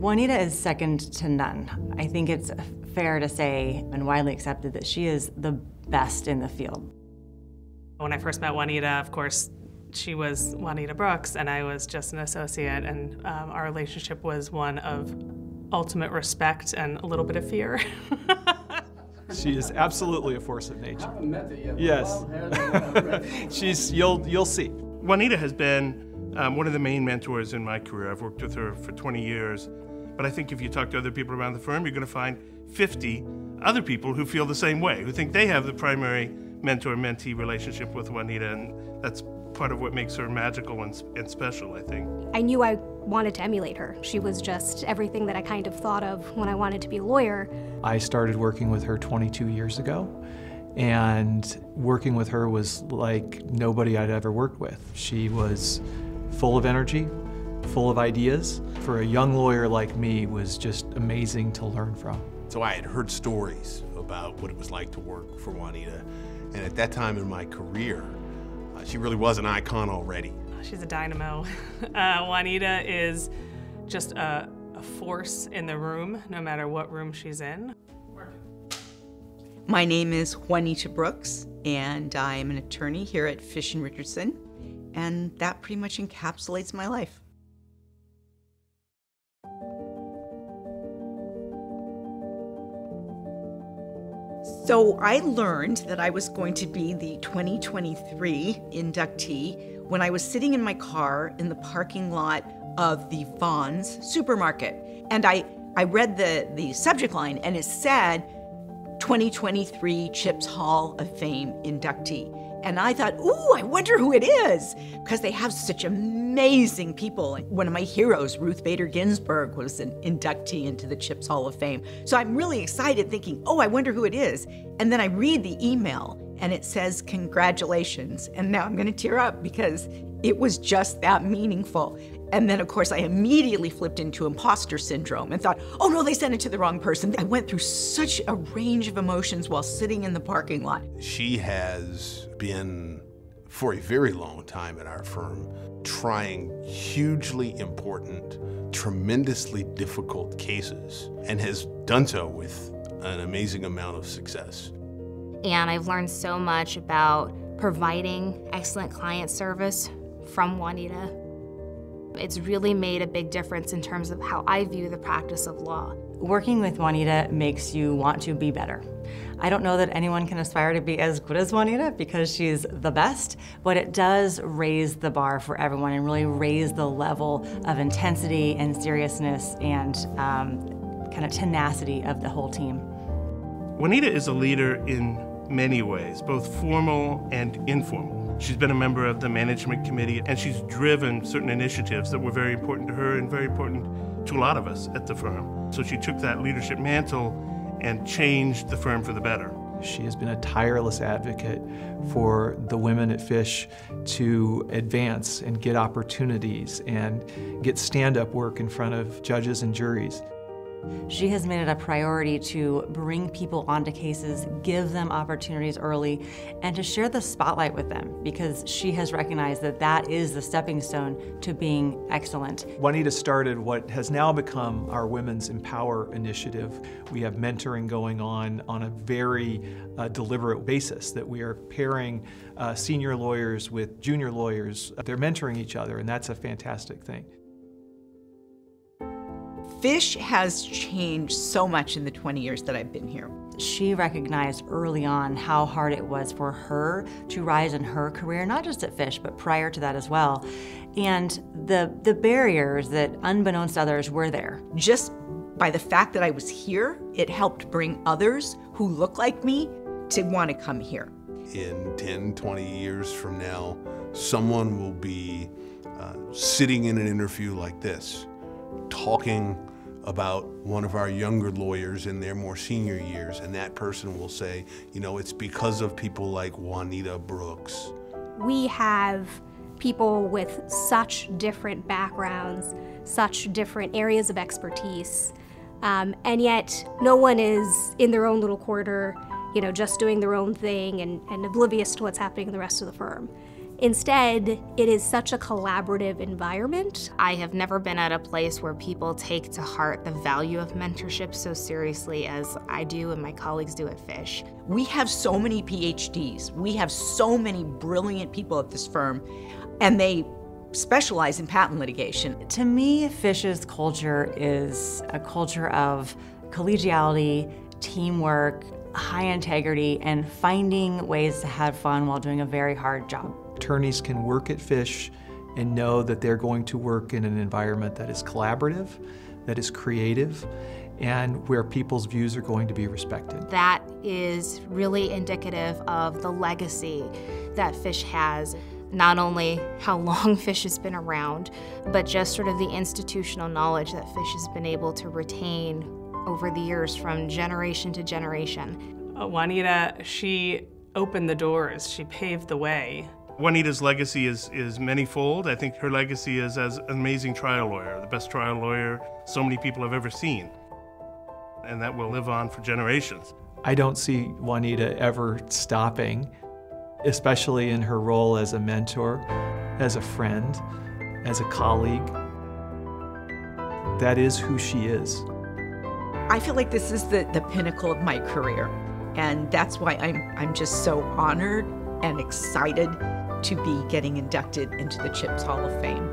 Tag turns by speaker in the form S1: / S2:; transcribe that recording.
S1: Juanita is second to none. I think it's fair to say and widely accepted that she is the best in the field.
S2: When I first met Juanita, of course, she was Juanita Brooks and I was just an associate, and our relationship was one of ultimate respect and a little bit of fear.
S3: She is absolutely a force of nature.
S4: I haven't met her yet.
S3: Yes. You'll see.
S5: Juanita has been one of the main mentors in my career. I've worked with her for 20 years. But I think if you talk to other people around the firm, you're going to find 50 other people who feel the same way, who think they have the primary mentor-mentee relationship with Juanita, and that's part of what makes her magical and special, I think.
S6: I knew I wanted to emulate her. She was just everything that I kind of thought of when I wanted to be a lawyer.
S3: I started working with her 22 years ago, and working with her was like nobody I'd ever worked with. She was full of energy, full of ideas. For a young lawyer like me, was just amazing to learn from.
S7: So I had heard stories about what it was like to work for Juanita, and at that time in my career, she really was an icon already.
S2: She's a dynamo. Juanita is just a force in the room, no matter what room she's in.
S8: My name is Juanita Brooks, and I am an attorney here at Fish Richardson, and that pretty much encapsulates my life. So I learned that I was going to be the 2023 inductee when I was sitting in my car in the parking lot of the Vons supermarket. And I read the subject line, and it said 2023 ChIPs Hall of Fame inductee. And I thought, ooh, I wonder who it is, because they have such amazing people. One of my heroes, Ruth Bader Ginsburg, was an inductee into the ChIPs Hall of Fame. So I'm really excited thinking, oh, I wonder who it is. And then I read the email and it says, congratulations. And now I'm gonna tear up because it was just that meaningful. And then, of course, I immediately flipped into imposter syndrome and thought, oh no, they sent it to the wrong person. I went through such a range of emotions while sitting in the parking lot.
S7: She has been, for a very long time at our firm, trying hugely important, tremendously difficult cases, and has done so with an amazing amount of success.
S9: And I've learned so much about providing excellent client service from Juanita. It's really made a big difference in terms of how I view the practice of law.
S1: Working with Juanita makes you want to be better. I don't know that anyone can aspire to be as good as Juanita because she's the best, but it does raise the bar for everyone and really raise the level of intensity and seriousness and kind of tenacity of the whole team.
S5: Juanita is a leader in many ways, both formal and informal. She's been a member of the management committee, and she's driven certain initiatives that were very important to her and very important to a lot of us at the firm. So she took that leadership mantle and changed the firm for the better.
S3: She has been a tireless advocate for the women at Fish to advance and get opportunities and get stand-up work in front of judges and juries.
S1: She has made it a priority to bring people onto cases, give them opportunities early, and to share the spotlight with them because she has recognized that that is the stepping stone to being excellent.
S3: Juanita started what has now become our Women's Empower initiative. We have mentoring going on a very deliberate basis, that we are pairing senior lawyers with junior lawyers. They're mentoring each other, and that's a fantastic thing.
S8: Fish has changed so much in the 20 years that I've been here.
S1: She recognized early on how hard it was for her to rise in her career, not just at Fish, but prior to that as well. And the barriers that, unbeknownst to others, were there.
S8: Just by the fact that I was here, it helped bring others who look like me to want to come here.
S7: In 10, 20 years from now, someone will be sitting in an interview like this, talking about one of our younger lawyers in their more senior years, and that person will say, you know, it's because of people like Juanita Brooks.
S6: We have people with such different backgrounds, such different areas of expertise, and yet no one is in their own little corner, you know, just doing their own thing and oblivious to what's happening in the rest of the firm. Instead, it is such a collaborative environment.
S9: I have never been at a place where people take to heart the value of mentorship so seriously as I do and my colleagues do at Fish.
S8: We have so many PhDs. We have so many brilliant people at this firm, and they specialize in patent litigation.
S1: To me, Fish's culture is a culture of collegiality, teamwork, high integrity, and finding ways to have fun while doing a very hard job.
S3: Attorneys can work at Fish and know that they're going to work in an environment that is collaborative, that is creative, and where people's views are going to be respected.
S9: That is really indicative of the legacy that Fish has. Not only how long Fish has been around, but just sort of the institutional knowledge that Fish has been able to retain over the years from generation to generation.
S2: Juanita, she opened the doors, she paved the way.
S5: Juanita's legacy is manyfold. I think her legacy is as an amazing trial lawyer, the best trial lawyer so many people have ever seen. And that will live on for generations.
S3: I don't see Juanita ever stopping, especially in her role as a mentor, as a friend, as a colleague. That is who she is.
S8: I feel like this is the pinnacle of my career, and that's why I'm just so honored and excited to be getting inducted into the ChIPs Hall of Fame.